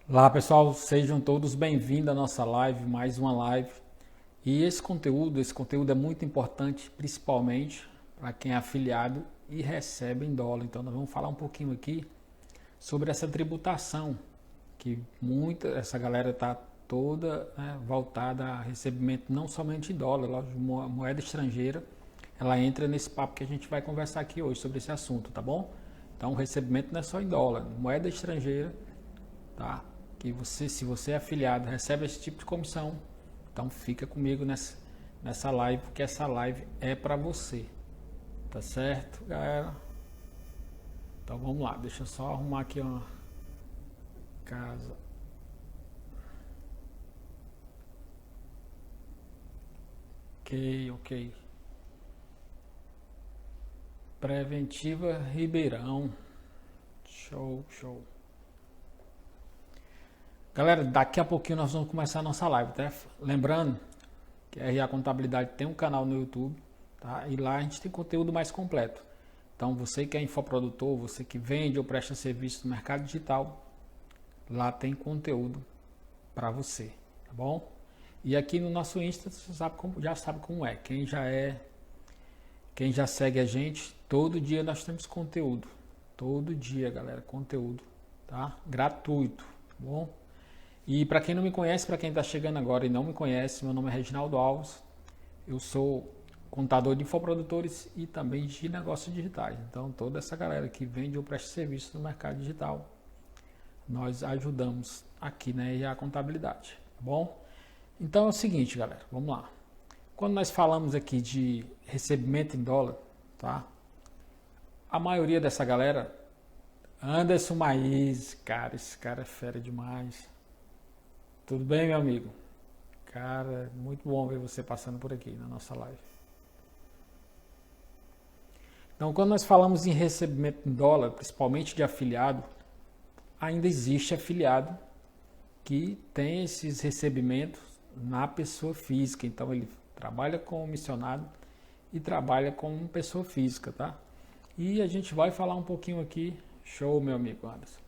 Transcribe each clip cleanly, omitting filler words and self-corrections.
Olá pessoal, sejam todos bem-vindos à nossa live, mais uma live. E esse conteúdo é muito importante, principalmente para quem é afiliado e recebe em dólar. Então nós vamos falar um pouquinho aqui sobre essa tributação, que essa galera está toda, né, voltada a recebimento não somente em dólar, lógico, moeda estrangeira. Ela entra nesse papo que a gente vai conversar aqui hoje sobre esse assunto, tá bom? Então o recebimento não é só em dólar, moeda estrangeira, tá? Que você, se você é afiliado, recebe esse tipo de comissão, então fica comigo nessa live, porque essa live é para você, tá certo, galera? Então vamos lá, deixa eu só arrumar aqui uma casa. Ok. Preventiva Ribeirão. Show. Galera, daqui a pouquinho nós vamos começar a nossa live, tá? Lembrando que a RA Contabilidade tem um canal no YouTube, tá? E lá a gente tem conteúdo mais completo. Então, você que é infoprodutor, você que vende ou presta serviço no mercado digital, lá tem conteúdo para você, tá bom? E aqui no nosso Insta, você já sabe como é. Quem já segue a gente, todo dia nós temos conteúdo. Todo dia, galera, conteúdo, tá? Gratuito, tá bom? E para quem não me conhece, para quem está chegando agora e não me conhece, meu nome é Reginaldo Alves. Eu sou contador de infoprodutores e também de negócios digitais. Então, toda essa galera que vende ou presta serviço no mercado digital, nós ajudamos aqui na RA Contabilidade, tá bom? Então é o seguinte, galera, vamos lá. Quando nós falamos aqui de recebimento em dólar, tá? A maioria dessa galera, Anderson Maís, cara, esse cara é fera demais. Tudo bem, meu amigo? Cara, muito bom ver você passando por aqui na nossa live. Então, quando nós falamos em recebimento em dólar, principalmente de afiliado, ainda existe afiliado que tem esses recebimentos na pessoa física. Então, ele trabalha como missionário e trabalha como pessoa física, tá? E a gente vai falar um pouquinho aqui, show, meu amigo Anderson.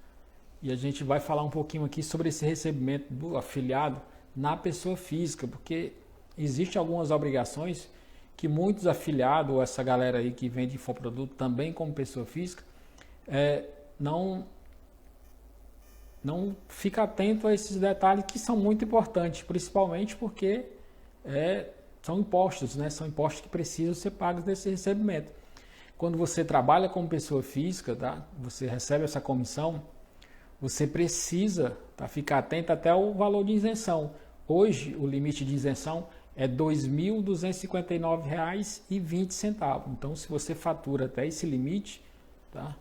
E a gente vai falar um pouquinho aqui sobre esse recebimento do afiliado na pessoa física, porque existem algumas obrigações que muitos afiliados, ou essa galera aí que vende infoproduto também como pessoa física, não fica atento a esses detalhes que são muito importantes, principalmente porque são impostos, né? São impostos que precisam ser pagos nesse recebimento. Quando você trabalha como pessoa física, tá? Você recebe essa comissão, você precisa ficar atento até o valor de isenção. Hoje, o limite de isenção é R$ 2.259,20. Então, se você fatura até esse limite, tá?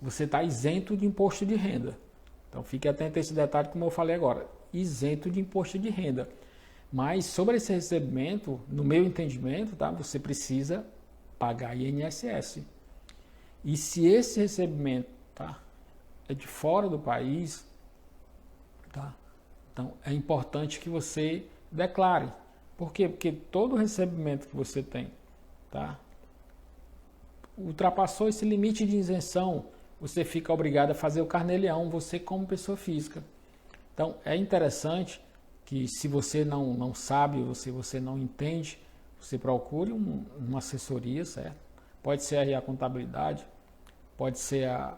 Você está isento de imposto de renda. Então, fique atento a esse detalhe, como eu falei agora, isento de imposto de renda. Mas, sobre esse recebimento, no meu entendimento, tá? Você precisa pagar INSS. E se esse recebimento, tá, é de fora do país, tá? Então é importante que você declare. Por quê? Porque todo recebimento que você tem, tá, ultrapassou esse limite de isenção, você fica obrigado a fazer o carnê-leão, você como pessoa física. Então é interessante que, se você não sabe, se você não entende, você procure uma assessoria, certo? Pode ser a RA Contabilidade, pode ser a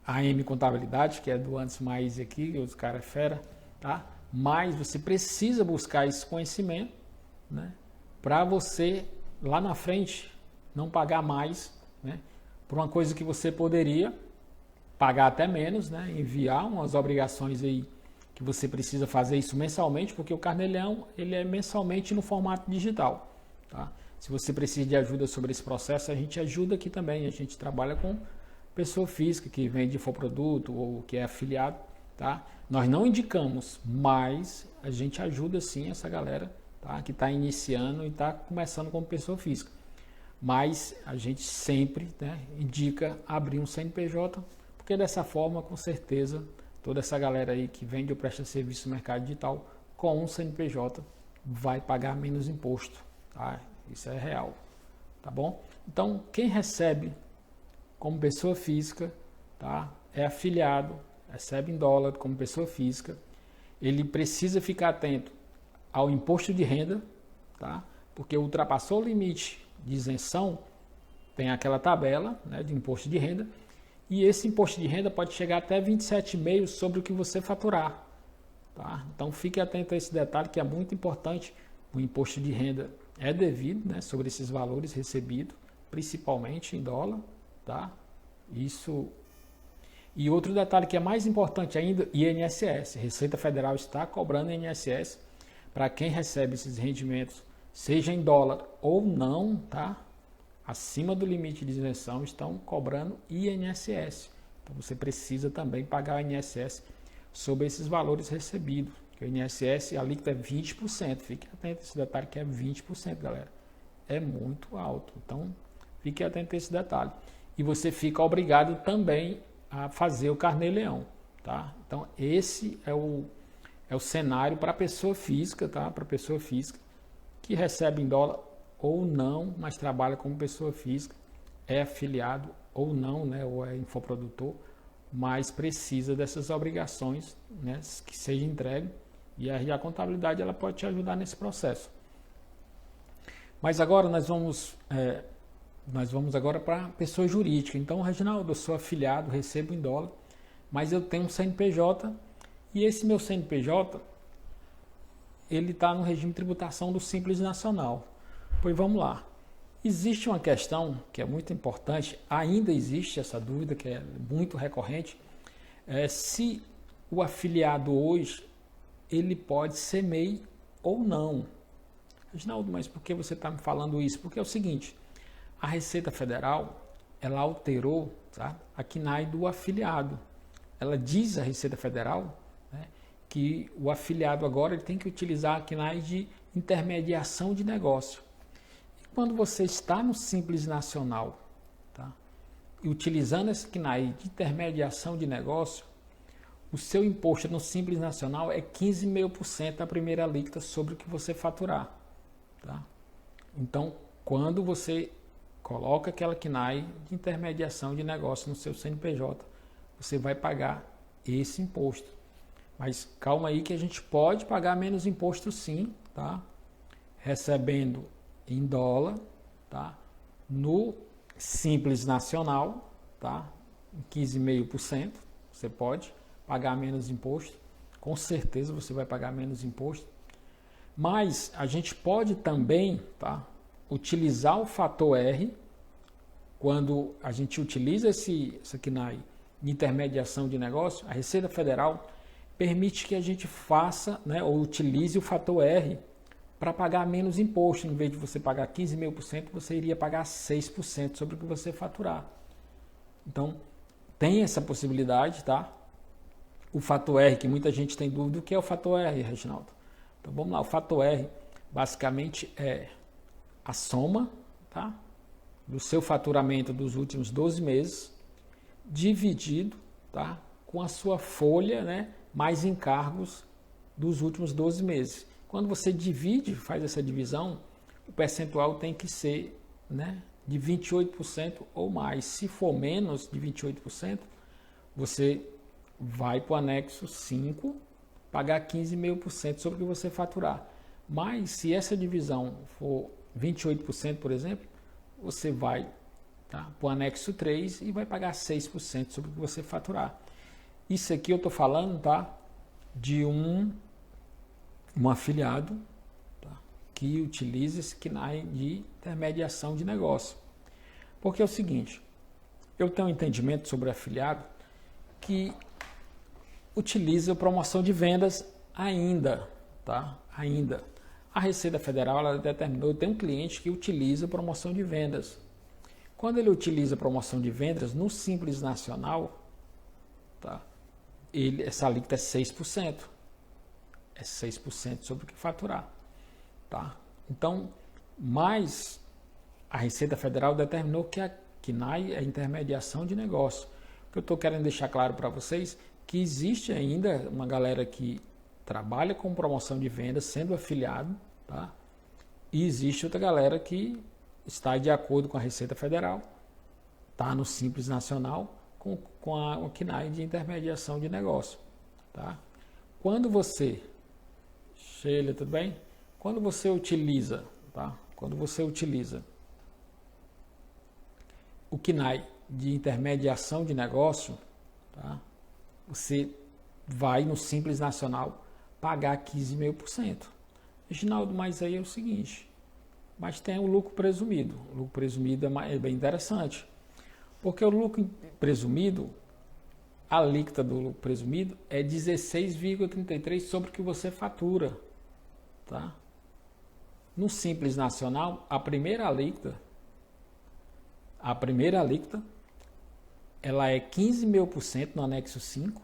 AM Contabilidade, que é do Anderson Maís aqui, os caras é fera, tá? Mas você precisa buscar esse conhecimento, né? Para você, lá na frente, não pagar mais, né? Por uma coisa que você poderia pagar até menos, né? Enviar umas obrigações aí que você precisa fazer isso mensalmente, porque o carnê-leão ele é mensalmente no formato digital, tá? Se você precisa de ajuda sobre esse processo, a gente ajuda aqui também. A gente trabalha com pessoa física que vende infoproduto ou que é afiliado, tá? Nós não indicamos, mas a gente ajuda sim essa galera, tá? Que está iniciando e está começando como pessoa física. Mas a gente sempre, né, indica abrir um CNPJ, porque dessa forma, com certeza, toda essa galera aí que vende ou presta serviço no mercado digital com um CNPJ vai pagar menos imposto, tá? Isso é real, tá bom? Então, quem recebe como pessoa física, tá? É afiliado, recebe em dólar como pessoa física, ele precisa ficar atento ao imposto de renda, tá? Porque ultrapassou o limite de isenção, tem aquela tabela, né, de imposto de renda, e esse imposto de renda pode chegar até 27,5% sobre o que você faturar. Tá? Então fique atento a esse detalhe que é muito importante. O imposto de renda é devido, né, sobre esses valores recebidos, principalmente em dólar. Tá? Isso. E outro detalhe que é mais importante ainda, INSS. A Receita Federal está cobrando INSS para quem recebe esses rendimentos, seja em dólar ou não, tá? Acima do limite de isenção, estão cobrando INSS. Então você precisa também pagar o INSS sobre esses valores recebidos. Porque o INSS, a alíquota é 20%. Fique atento a esse detalhe que é 20%, galera. É muito alto. Então, fique atento a esse detalhe. E você fica obrigado também a fazer o carnê-leão, tá? Então, esse é o cenário para a pessoa física, tá? Para a pessoa física que recebe em dólar ou não, mas trabalha como pessoa física, é afiliado ou não, né, ou é infoprodutor, mas precisa dessas obrigações, né, que seja entregue, e a contabilidade ela pode te ajudar nesse processo. Mas agora nós vamos agora para pessoa jurídica. Então, Reginaldo, eu sou afiliado, recebo em dólar, mas eu tenho um CNPJ, e esse meu CNPJ, ele está no regime de tributação do Simples Nacional. Pois vamos lá. Existe uma questão que é muito importante, ainda existe essa dúvida que é muito recorrente, se o afiliado hoje ele pode ser MEI ou não. Reginaldo, mas por que você está me falando isso? Porque é o seguinte, a Receita Federal, ela alterou, tá, a CNAE do afiliado. Ela diz, a Receita Federal, né, que o afiliado agora ele tem que utilizar a CNAE de intermediação de negócio. Quando você está no Simples Nacional, tá, e utilizando essa CNAE de intermediação de negócio, o seu imposto no Simples Nacional é 15,5% da primeira alíquota sobre o que você faturar. Tá? Então, quando você coloca aquela CNAE de intermediação de negócio no seu CNPJ, você vai pagar esse imposto. Mas calma aí que a gente pode pagar menos imposto sim, tá? Recebendo em dólar, tá? No Simples Nacional, tá? 15,5%, você pode pagar menos imposto, com certeza você vai pagar menos imposto, mas a gente pode também, tá, utilizar o fator R, quando a gente utiliza essa CNAE de intermediação de negócio, a Receita Federal permite que a gente faça, né, ou utilize o fator R para pagar menos imposto. Em vez de você pagar 15,5%, você iria pagar 6% sobre o que você faturar. Então, tem essa possibilidade, tá? O fator R, que muita gente tem dúvida, o que é o fator R, Reginaldo? Então, vamos lá. O fator R, basicamente, é a soma, tá, do seu faturamento dos últimos 12 meses, dividido, tá, com a sua folha, né, mais encargos dos últimos 12 meses. Quando você divide, faz essa divisão, o percentual tem que ser, né, de 28% ou mais. Se for menos de 28%, você vai para o anexo 5, pagar 15,5% sobre o que você faturar. Mas se essa divisão for 28%, por exemplo, você vai, tá, para o anexo 3 e vai pagar 6% sobre o que você faturar. Isso aqui eu estou falando, tá, de um afiliado, tá, que utiliza esse CNAE de intermediação de negócio. Porque é o seguinte, eu tenho um entendimento sobre afiliado que utiliza promoção de vendas ainda, tá? Ainda. A Receita Federal ela determinou, eu tenho um cliente que utiliza promoção de vendas. Quando ele utiliza promoção de vendas no Simples Nacional, tá? Essa alíquota é 6%. É 6% sobre o que faturar, tá? Então, mas a Receita Federal determinou que a CNAE é intermediação de negócio. O que eu estou querendo deixar claro para vocês que existe ainda uma galera que trabalha com promoção de vendas sendo afiliado, tá? E existe outra galera que está de acordo com a Receita Federal, está no Simples Nacional, com a CNAE de intermediação de negócio. Tá? Quando você, Sheila, tudo bem? Quando você utiliza, tá? Quando você utiliza o CNAE de intermediação de negócio, tá? Você vai no Simples Nacional pagar 15,5%. Reginaldo, mas aí é o seguinte, mas tem o lucro presumido. O lucro presumido é bem interessante, porque o lucro presumido, a alíquota do lucro presumido é 16,33 sobre o que você fatura. Tá? No Simples Nacional, a primeira alíquota, ela é 15,5% no anexo 5,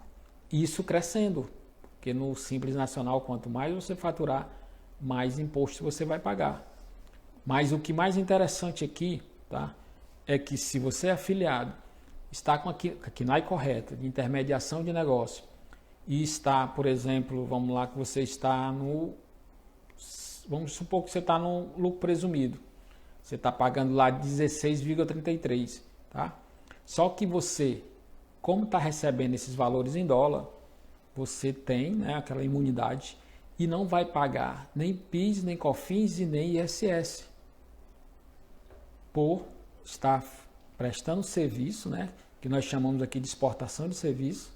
isso crescendo, porque no Simples Nacional, quanto mais você faturar, mais imposto você vai pagar. Mas o que mais interessante aqui, tá, é que se você é afiliado, está com a CNAE correta, de intermediação de negócio, e está, por exemplo, vamos lá que você está vamos supor que você está no lucro presumido, você está pagando lá 16,33, tá? Só que você, como está recebendo esses valores em dólar, você tem, né, aquela imunidade e não vai pagar nem PIS, nem COFINS e nem ISS por estar prestando serviço, né, que nós chamamos aqui de exportação de serviço,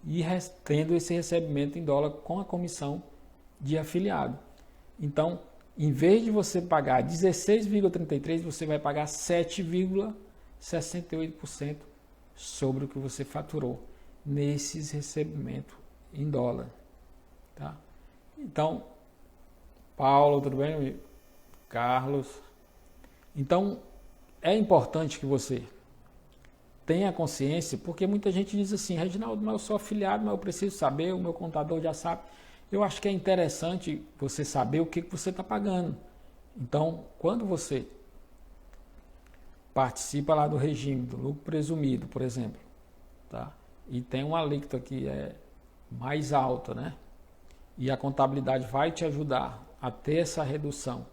e tendo esse recebimento em dólar com a comissão de afiliado. Então, em vez de você pagar 16,33, você vai pagar 7,68% sobre o que você faturou nesses recebimentos em dólar. Tá? Então, Paulo, tudo bem? Carlos. Então, é importante que você tenha consciência, porque muita gente diz assim, Reginaldo, mas eu sou afiliado, mas eu preciso saber, o meu contador já sabe. Eu acho que é interessante você saber o que você está pagando. Então, quando você participa lá do regime do lucro presumido, por exemplo, tá? E tem uma alíquota que é mais alta, né? E a contabilidade vai te ajudar a ter essa redução,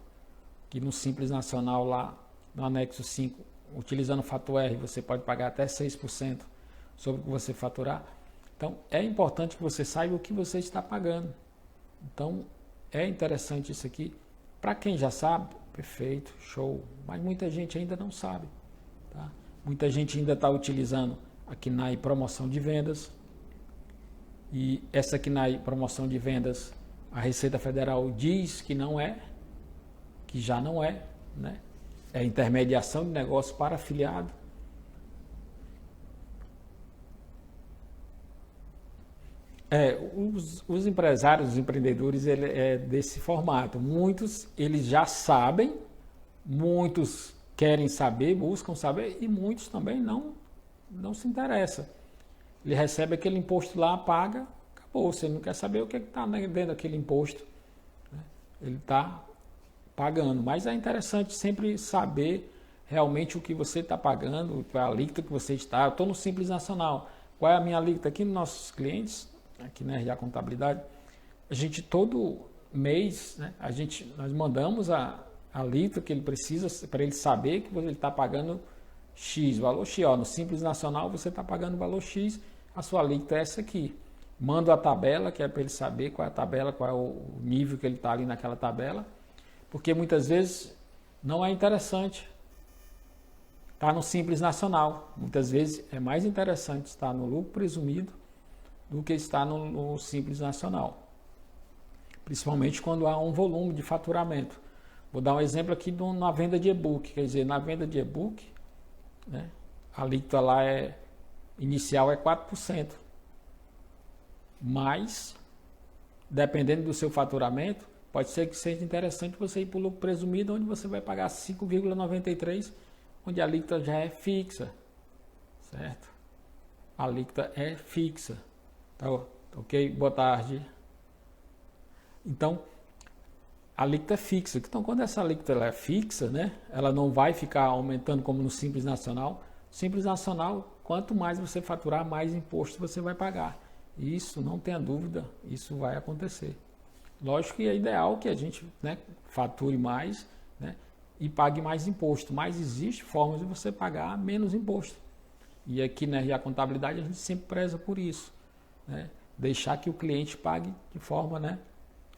que no Simples Nacional lá no anexo 5, utilizando o fator R, você pode pagar até 6% sobre o que você faturar. Então, é importante que você saiba o que você está pagando. Então, é interessante isso aqui. Para quem já sabe, perfeito, show. Mas muita gente ainda não sabe. Tá? Muita gente ainda está utilizando a CNAE promoção de vendas. E essa CNAE promoção de vendas, a Receita Federal diz que não é, que já não é, né? É intermediação de negócio para afiliado. Os empresários, os empreendedores, ele é desse formato. Muitos, eles já sabem, muitos querem saber, buscam saber, e muitos também não se interessam. Ele recebe aquele imposto lá, paga, acabou. Você não quer saber o que está dentro daquele imposto. Né? Ele está pagando. Mas é interessante sempre saber realmente o que você está pagando, qual é a alíquota que você está. Eu estou no Simples Nacional. Qual é a minha alíquota aqui nos nossos clientes? Aqui na RA Contabilidade. A gente todo mês, né, nós mandamos a alíquota que ele precisa para ele saber que ele está pagando X, valor X. Ó, no Simples Nacional você está pagando o valor X, a sua alíquota é essa aqui. Mando a tabela, que é para ele saber qual é a tabela, qual é o nível que ele está ali naquela tabela, porque muitas vezes não é interessante estar no Simples Nacional. Muitas vezes é mais interessante estar no lucro presumido do que estar no Simples Nacional. Principalmente quando há um volume de faturamento. Vou dar um exemplo aqui na venda de e-book. Quer dizer, na venda de e-book, né, a alíquota lá inicial é 4%. Mas, dependendo do seu faturamento, pode ser que seja interessante você ir para o lucro presumido, onde você vai pagar 5,93%, onde a alíquota já é fixa. Certo? A alíquota é fixa. Tá, ok? Boa tarde. Então, a alíquota é fixa. Então, quando essa alíquota é fixa, né, ela não vai ficar aumentando como no Simples Nacional. Simples Nacional, quanto mais você faturar, mais imposto você vai pagar. Isso, não tenha dúvida, isso vai acontecer. Lógico que é ideal que a gente, né, fature mais, né, e pague mais imposto, mas existe formas de você pagar menos imposto. E aqui na RA Contabilidade a gente sempre preza por isso, né? Deixar que o cliente pague de forma, né,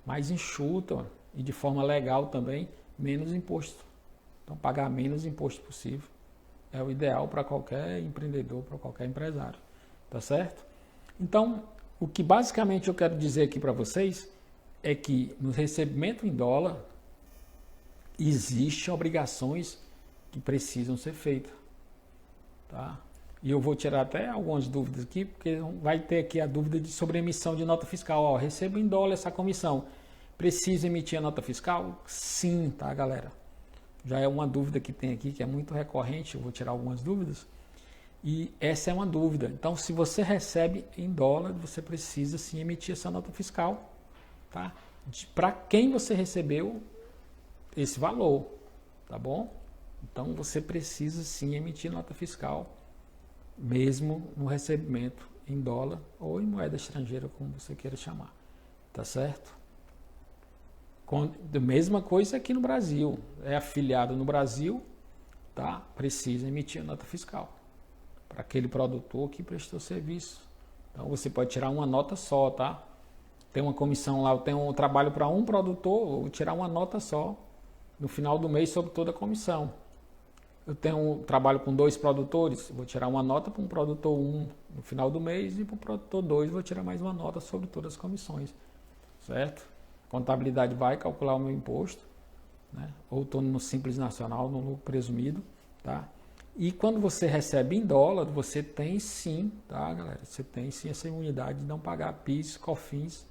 mais enxuta e de forma legal também, menos imposto. Então, pagar menos imposto possível é o ideal para qualquer empreendedor, para qualquer empresário, tá certo? Então, o que basicamente eu quero dizer aqui para vocês é que no recebimento em dólar existem obrigações que precisam ser feitas, tá? E eu vou tirar até algumas dúvidas aqui, porque vai ter aqui a dúvida sobre emissão de nota fiscal. Ó, recebo em dólar essa comissão. Precisa emitir a nota fiscal? Sim, tá, galera? Já é uma dúvida que tem aqui, que é muito recorrente. Eu vou tirar algumas dúvidas. E essa é uma dúvida. Então, se você recebe em dólar, você precisa sim emitir essa nota fiscal, tá? Para quem você recebeu esse valor, tá bom? Então, você precisa sim emitir nota fiscal, mesmo no recebimento em dólar ou em moeda estrangeira, como você queira chamar, tá certo? A mesma coisa aqui no Brasil, é afiliado no Brasil, tá? Precisa emitir a nota fiscal para aquele produtor que prestou serviço. Então você pode tirar uma nota só, tá? Tem uma comissão lá, eu tenho um trabalho para um produtor, vou tirar uma nota só no final do mês sobre toda a comissão. Eu tenho um trabalho com 2 produtores, vou tirar uma nota para um produtor 1 no final do mês e para o produtor 2 vou tirar mais uma nota sobre todas as comissões, certo? A contabilidade vai calcular o meu imposto, né? Ou estou no Simples Nacional, no lucro presumido, tá? E quando você recebe em dólar, você tem sim, tá, galera? Você tem sim essa imunidade de não pagar PIS, COFINS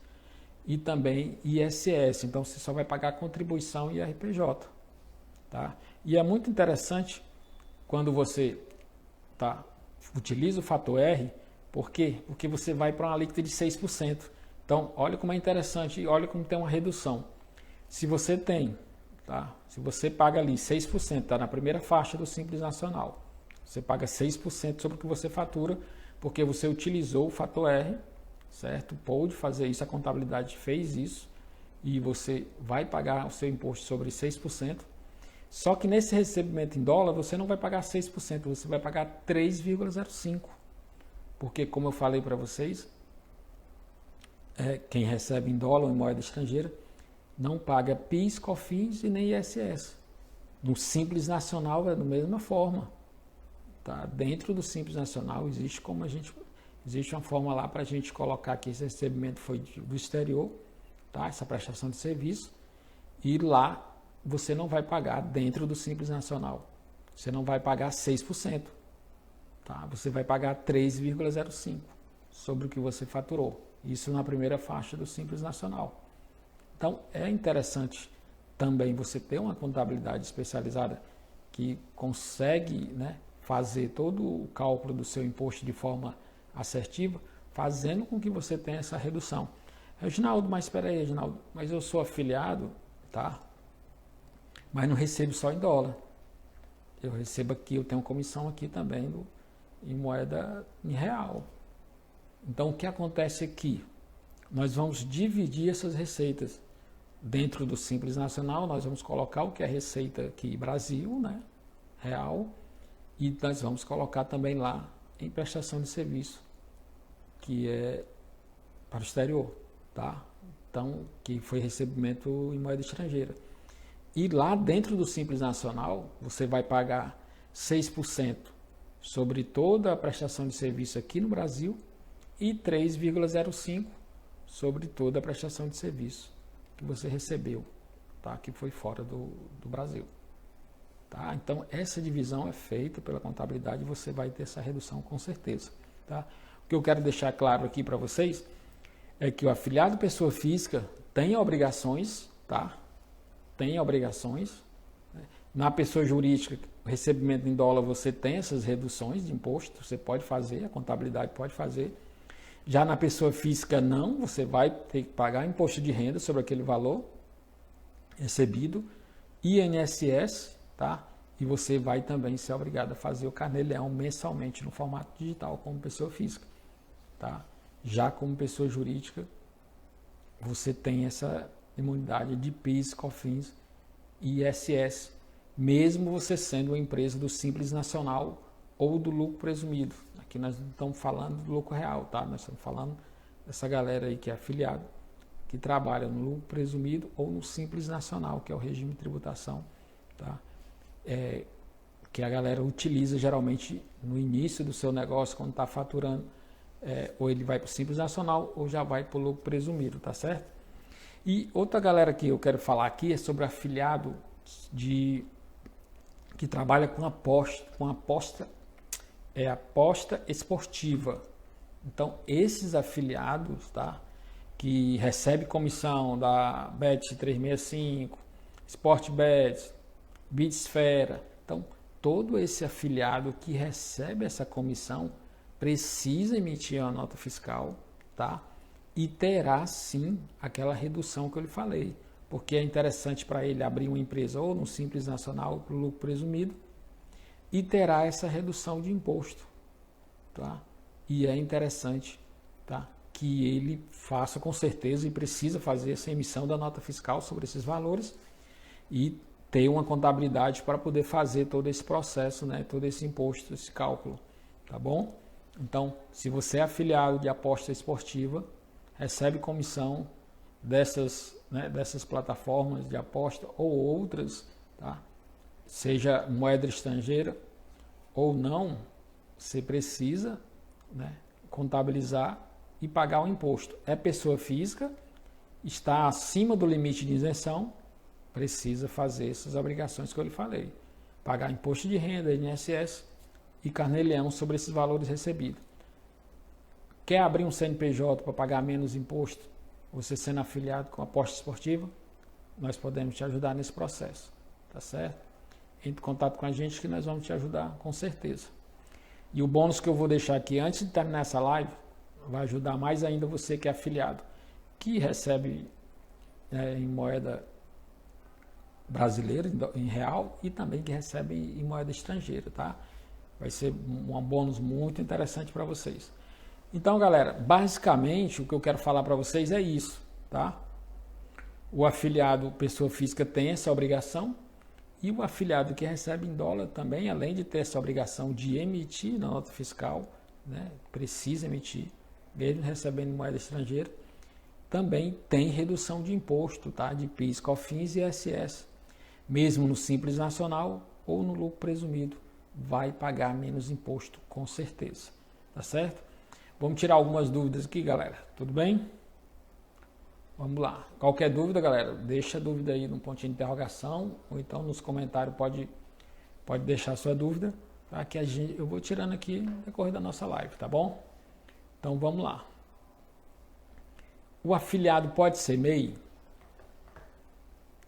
e também ISS. Então você só vai pagar contribuição e RPJ, tá? E é muito interessante quando você, tá, utiliza o fator R, por quê? Porque você vai para uma alíquota de 6%. Então, olha como é interessante e olha como tem uma redução. Se você tem, tá? Se você paga ali 6%, tá na primeira faixa do Simples Nacional, você paga 6% sobre o que você fatura, porque você utilizou o fator R, certo? Pode fazer isso, a contabilidade fez isso, e você vai pagar o seu imposto sobre 6%. Só que nesse recebimento em dólar, você não vai pagar 6%, você vai pagar 3,05%. Porque, como eu falei para vocês, quem recebe em dólar ou em moeda estrangeira não paga PIS, COFINS e nem ISS. No Simples Nacional é da mesma forma. Tá? Dentro do Simples Nacional existe uma forma lá para a gente colocar que esse recebimento foi do exterior, tá? Essa prestação de serviço, e lá você não vai pagar dentro do Simples Nacional. Você não vai pagar 6%. Tá? Você vai pagar 3,05% sobre o que você faturou. Isso na primeira faixa do Simples Nacional. Então, é interessante também você ter uma contabilidade especializada que consegue, né, fazer todo o cálculo do seu imposto de forma assertiva, fazendo com que você tenha essa redução. Reginaldo, mas espera aí, Reginaldo, mas eu sou afiliado, tá? Mas não recebo só em dólar. Eu recebo aqui, eu tenho comissão aqui também em moeda em real. Então, o que acontece aqui? Nós vamos dividir essas receitas. Dentro do Simples Nacional, nós vamos colocar o que é receita aqui Brasil, né? Real, e nós vamos colocar também lá em prestação de serviço, que é para o exterior, tá? Então, que foi recebimento em moeda estrangeira. E lá dentro do Simples Nacional, você vai pagar 6% sobre toda a prestação de serviço aqui no Brasil e 3,05% sobre toda a prestação de serviço que você recebeu, tá? Que foi fora do Brasil. Tá? Então, essa divisão é feita pela contabilidade e você vai ter essa redução com certeza. Tá? O que eu quero deixar claro aqui para vocês é que o afiliado pessoa física tem obrigações, tá? Tem obrigações. Né? Na pessoa jurídica, recebimento em dólar, você tem essas reduções de imposto, você pode fazer, a contabilidade pode fazer. Já na pessoa física, não, você vai ter que pagar imposto de renda sobre aquele valor recebido, INSS, tá? E você vai também ser obrigado a fazer o carnê-leão mensalmente no formato digital como pessoa física, tá? Já como pessoa jurídica, você tem essa imunidade de PIS, COFINS e ISS, mesmo você sendo uma empresa do Simples Nacional ou do lucro presumido. Aqui nós não estamos falando do lucro real, tá? Nós estamos falando dessa galera aí que é afiliado, que trabalha no lucro presumido ou no Simples Nacional, que é o regime de tributação, tá? Que a galera utiliza geralmente no início do seu negócio, quando está faturando, ou ele vai para o Simples Nacional ou já vai para o lucro presumido, tá certo? E outra galera que eu quero falar aqui é sobre afiliado que trabalha com aposta esportiva. Então, esses afiliados, tá, que recebem comissão da Bet365, Sportbet, Bitsfera, então, todo esse afiliado que recebe essa comissão precisa emitir uma nota fiscal, tá? E terá sim aquela redução que eu lhe falei, porque é interessante para ele abrir uma empresa ou no Simples Nacional para o lucro presumido e terá essa redução de imposto, tá? E é interessante, tá, que ele faça com certeza e precisa fazer essa emissão da nota fiscal sobre esses valores e ter uma contabilidade para poder fazer todo esse processo, né, todo esse imposto, esse cálculo, tá bom? Então, se você é afiliado de aposta esportiva, recebe comissão dessas plataformas de aposta ou outras, tá? Seja moeda estrangeira ou não, você precisa, né, contabilizar e pagar o imposto. É pessoa física, está acima do limite de isenção, precisa fazer essas obrigações que eu lhe falei. Pagar imposto de renda, INSS e carnê-leão sobre esses valores recebidos. Quer abrir um CNPJ para pagar menos imposto? Você sendo afiliado com aposta esportiva, nós podemos te ajudar nesse processo, tá certo? Entre em contato com a gente que nós vamos te ajudar com certeza. E o bônus que eu vou deixar aqui antes de terminar essa live, vai ajudar mais ainda você que é afiliado, que recebe em moeda brasileira, em real, e também que recebe em moeda estrangeira, tá? Vai ser um bônus muito interessante para vocês. Então, galera, basicamente o que eu quero falar para vocês é isso, tá? O afiliado, pessoa física, tem essa obrigação e o afiliado que recebe em dólar também, além de ter essa obrigação de emitir na nota fiscal, né, precisa emitir, mesmo recebendo moeda estrangeira, também tem redução de imposto, tá? De PIS, COFINS e ISS. Mesmo no Simples Nacional ou no lucro presumido, vai pagar menos imposto, com certeza, tá certo? Vamos tirar algumas dúvidas aqui, galera. Tudo bem? Vamos lá. Qualquer dúvida, galera, deixa a dúvida aí no pontinho de interrogação ou então nos comentários pode deixar a sua dúvida, tá? Que eu vou tirando aqui no decorrer da nossa live, tá bom? Então vamos lá. O afiliado pode ser MEI?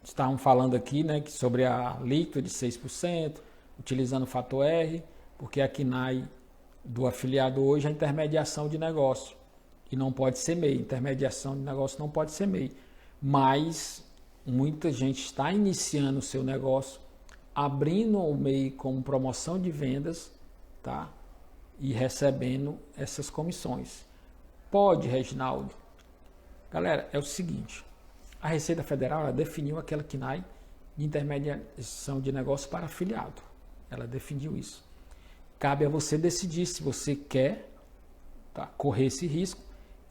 Estavam falando aqui, né, sobre a alíquota de 6%, utilizando o fator R, porque a CNAE do afiliado hoje é a intermediação de negócio e não pode ser MEI. Intermediação de negócio não pode ser MEI, mas muita gente está iniciando o seu negócio, abrindo o MEI como promoção de vendas, tá? E recebendo essas comissões. Pode, Reginaldo? Galera, é o seguinte, a Receita Federal ela definiu aquela CNAE de intermediação de negócio para afiliado. Ela definiu isso. Cabe a você decidir se você quer, tá, correr esse risco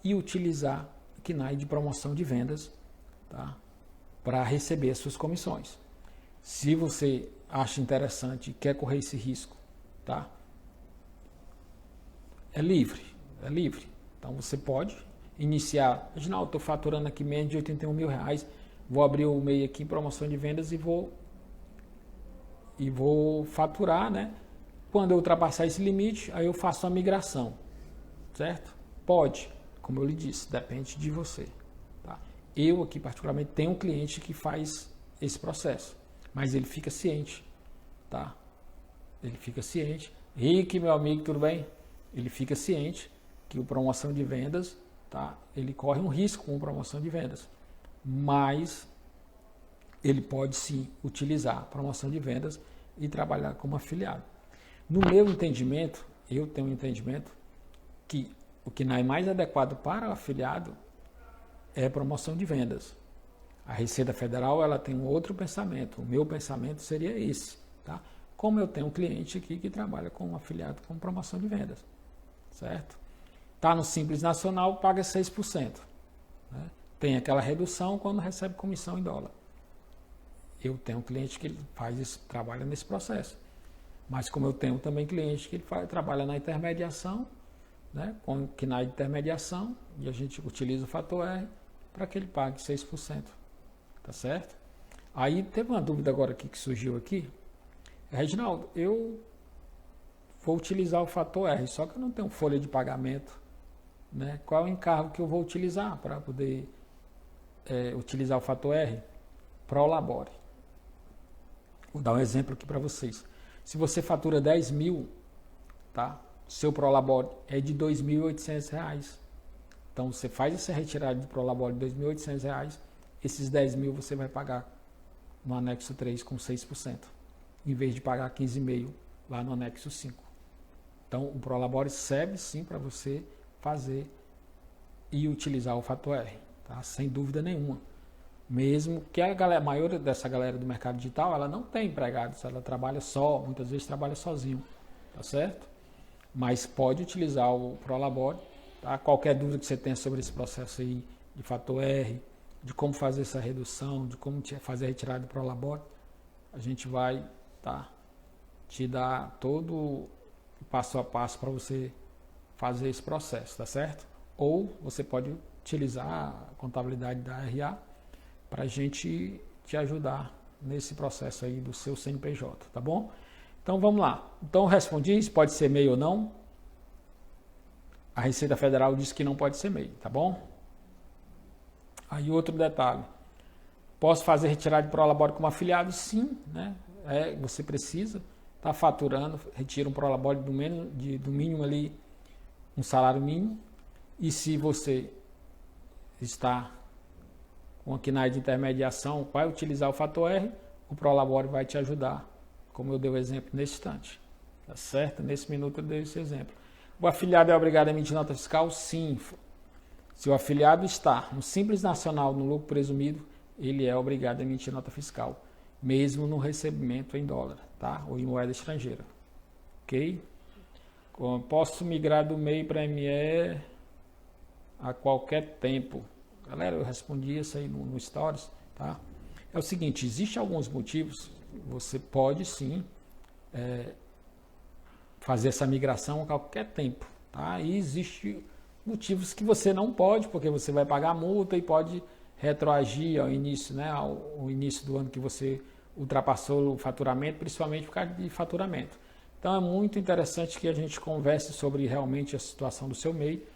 e utilizar a CNAE de promoção de vendas, tá, para receber as suas comissões. Se você acha interessante e quer correr esse risco, tá, é livre. Então você pode iniciar. Reginaldo, estou faturando aqui menos de R$81 mil, vou abrir o MEI aqui em promoção de vendas e vou faturar, né? Quando eu ultrapassar esse limite, aí eu faço a migração, certo? Pode, como eu lhe disse, depende de você. Tá? Eu aqui particularmente tenho um cliente que faz esse processo, mas ele fica ciente, tá? Ele fica ciente. Rick, meu amigo, tudo bem? Ele fica ciente que o promoção de vendas, tá? Ele corre um risco com promoção de vendas, mas ele pode sim utilizar a promoção de vendas e trabalhar como afiliado. No meu entendimento, eu tenho um entendimento que o que é mais adequado para o afiliado é promoção de vendas. A Receita Federal ela tem um outro pensamento. O meu pensamento seria esse, tá? como eu tenho um cliente aqui que trabalha com um afiliado com promoção de vendas, certo? Está no Simples Nacional, paga 6%. Né? Tem aquela redução quando recebe comissão em dólar. Eu tenho um cliente que ele faz isso, trabalha nesse processo. Mas como eu tenho também cliente que ele trabalha na intermediação, né? Que na intermediação, e a gente utiliza o fator R para que ele pague 6%. Tá certo? Aí teve uma dúvida agora aqui que surgiu aqui. Reginaldo, eu vou utilizar o fator R, só que eu não tenho folha de pagamento. Né? Qual é o encargo que eu vou utilizar para poder utilizar o fator R? Prolabore. Vou dar um exemplo aqui para vocês. Se você fatura 10 mil, tá? Seu Prolabore é de R$ 2.800. Então, você faz essa retirada de Prolabore de R$ 2.800, esses 10 mil você vai pagar no anexo 3 com 6%, em vez de pagar 15,5% lá no anexo 5. Então, o Prolabore serve sim para você fazer e utilizar o fator R, tá? Sem dúvida nenhuma. Mesmo que a maioria dessa galera do mercado digital, ela não tem empregados, ela trabalha só, muitas vezes trabalha sozinho, tá certo? Mas pode utilizar o Prolabore, tá? Qualquer dúvida que você tenha sobre esse processo aí de fator R, de como fazer essa redução, de como fazer a retirada do Prolabore, a gente vai te dar todo o passo a passo para você fazer esse processo, tá certo? Ou você pode utilizar a contabilidade da RA para a gente te ajudar nesse processo aí do seu CNPJ, tá bom? Então vamos lá. Então respondi, se pode ser MEI ou não. A Receita Federal disse que não pode ser MEI, tá bom? Aí outro detalhe. Posso fazer retirada de Prolabore como afiliado? Sim, né? Você precisa estar faturando, retira um Prolabore do mínimo ali, um salário mínimo. E se você está com aqui na área de intermediação, vai utilizar o fator R, o Prolabore vai te ajudar, como eu dei o exemplo nesse instante. Tá certo? Nesse minuto eu dei esse exemplo. O afiliado é obrigado a emitir nota fiscal? Sim. Se o afiliado está no Simples Nacional, no lucro presumido, ele é obrigado a emitir nota fiscal, mesmo no recebimento em dólar, tá? Ou em moeda estrangeira. Ok? Posso migrar do MEI para ME a qualquer tempo. Galera, eu respondi isso aí no Stories, tá? É o seguinte, existem alguns motivos, você pode sim fazer essa migração a qualquer tempo, tá? E existem motivos que você não pode, porque você vai pagar multa e pode retroagir ao início, né? Ao início do ano que você ultrapassou o faturamento, principalmente por causa de faturamento. Então é muito interessante que a gente converse sobre realmente a situação do seu MEI,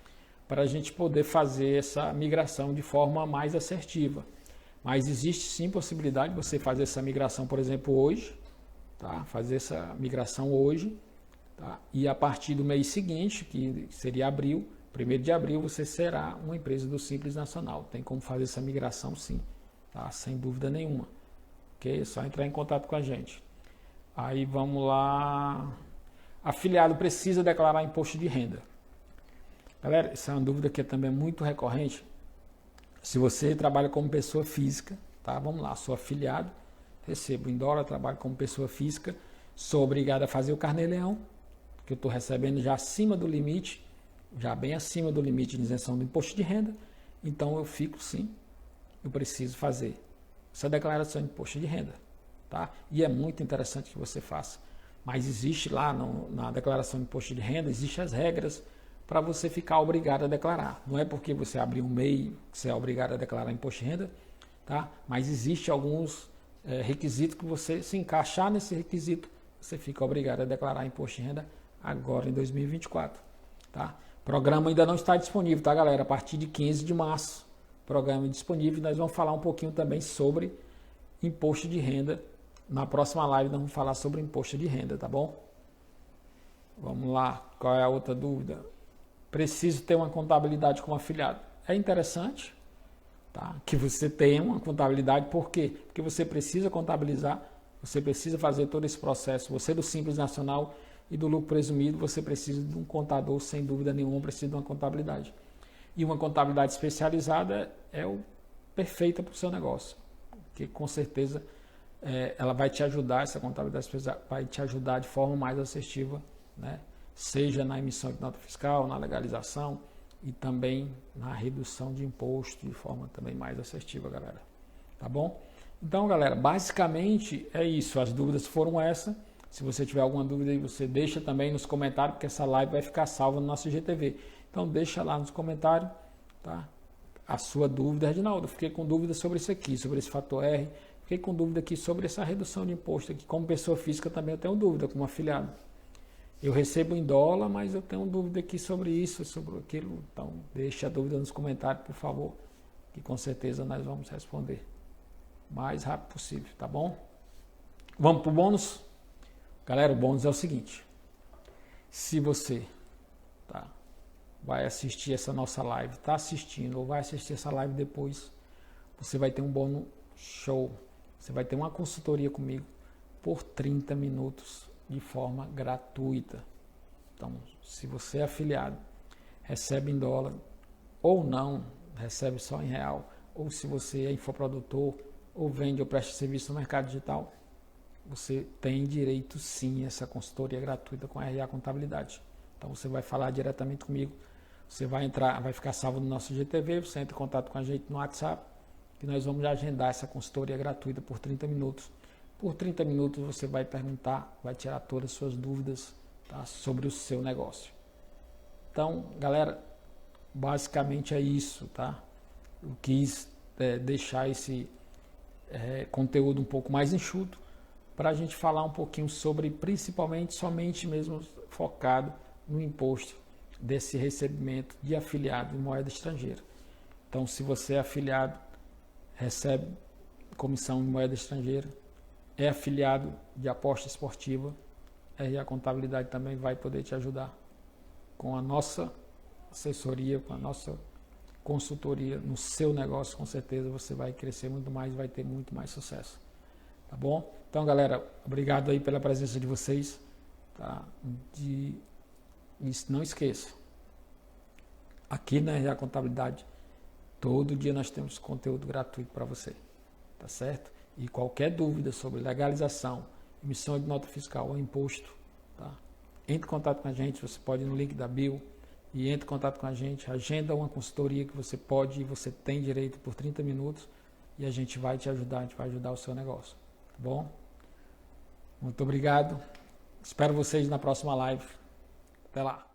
para a gente poder fazer essa migração de forma mais assertiva. Mas existe sim possibilidade de você fazer essa migração, por exemplo, hoje, tá? Fazer essa migração hoje, tá? E a partir do mês seguinte, que seria abril, 1º de abril, você será uma empresa do Simples Nacional. Tem como fazer essa migração sim, tá? Sem dúvida nenhuma. Ok? É só entrar em contato com a gente. Aí vamos lá. Afiliado precisa declarar imposto de renda. Galera, essa é uma dúvida que também é muito recorrente. Se você trabalha como pessoa física, tá? Vamos lá, sou afiliado, recebo em dólar, trabalho como pessoa física, sou obrigado a fazer o carnê-leão, que eu estou recebendo já acima do limite, já bem acima do limite de isenção do imposto de renda, então eu fico sim, eu preciso fazer essa declaração de imposto de renda, tá? E é muito interessante que você faça. Mas existe lá na declaração de imposto de renda, existem as regras para você ficar obrigado a declarar. Não é porque você abriu um MEI que você é obrigado a declarar imposto de renda, tá? Mas existe alguns requisitos que você, se encaixar nesse requisito, você fica obrigado a declarar imposto de renda agora em 2024, tá? O programa ainda não está disponível, tá, galera? A partir de 15 de março, o programa é disponível. Nós vamos falar um pouquinho também sobre imposto de renda. Na próxima live nós vamos falar sobre imposto de renda, tá bom? Vamos lá, qual é a outra dúvida? Preciso ter uma contabilidade como afiliado. É interessante, tá? Que você tenha uma contabilidade. Por quê? Porque você precisa contabilizar, você precisa fazer todo esse processo. Você do Simples Nacional e do lucro presumido, você precisa de um contador, sem dúvida nenhuma, precisa de uma contabilidade. E uma contabilidade especializada é o perfeita para o seu negócio, que com certeza ela vai te ajudar, essa contabilidade vai te ajudar de forma mais assertiva, né? Seja na emissão de nota fiscal, na legalização e também na redução de imposto de forma também mais assertiva, galera. Tá bom? Então, galera, basicamente é isso. As dúvidas foram essas. Se você tiver alguma dúvida aí, você deixa também nos comentários, porque essa live vai ficar salva no nosso IGTV. Então, deixa lá nos comentários, tá? A sua dúvida. Reginaldo, eu fiquei com dúvida sobre isso aqui, sobre esse fator R. Fiquei com dúvida aqui sobre essa redução de imposto aqui. Como pessoa física também eu tenho dúvida, como afiliado. Eu recebo em dólar, mas eu tenho dúvida aqui sobre isso, sobre aquilo. Então, deixe a dúvida nos comentários, por favor, que com certeza nós vamos responder o mais rápido possível, tá bom? Vamos para o bônus? Galera, o bônus é o seguinte. Se você vai assistir essa nossa live, está assistindo ou vai assistir essa live depois, você vai ter um bônus show. Você vai ter uma consultoria comigo por 30 minutos de forma gratuita. Então, se você é afiliado, recebe em dólar ou não, recebe só em real, ou se você é infoprodutor ou vende ou presta serviço no mercado digital, você tem direito sim a essa consultoria gratuita com a RA Contabilidade. Então você vai falar diretamente comigo, você vai entrar, vai ficar salvo no nosso GTV, você entra em contato com a gente no WhatsApp, que nós vamos agendar essa consultoria gratuita por 30 minutos. Por 30 minutos você vai perguntar, vai tirar todas as suas dúvidas, tá, sobre o seu negócio. Então, galera, basicamente é isso, tá? Eu quis deixar esse conteúdo um pouco mais enxuto, para a gente falar um pouquinho sobre, principalmente, somente mesmo focado no imposto desse recebimento de afiliado em moeda estrangeira. Então, se você é afiliado, recebe comissão em moeda estrangeira, é afiliado de aposta esportiva, a Contabilidade também vai poder te ajudar com a nossa assessoria, com a nossa consultoria no seu negócio. Com certeza você vai crescer muito mais, vai ter muito mais sucesso. Tá bom? Então, galera, obrigado aí pela presença de vocês. Tá? Não esqueça, aqui na RA Contabilidade, todo dia nós temos conteúdo gratuito para você. Tá certo? E qualquer dúvida sobre legalização, emissão de nota fiscal ou imposto, tá? Entre em contato com a gente, você pode ir no link da bio e entre em contato com a gente, agenda uma consultoria que você pode e você tem direito por 30 minutos e a gente vai te ajudar, a gente vai ajudar o seu negócio. Tá bom? Muito obrigado. Espero vocês na próxima live. Até lá.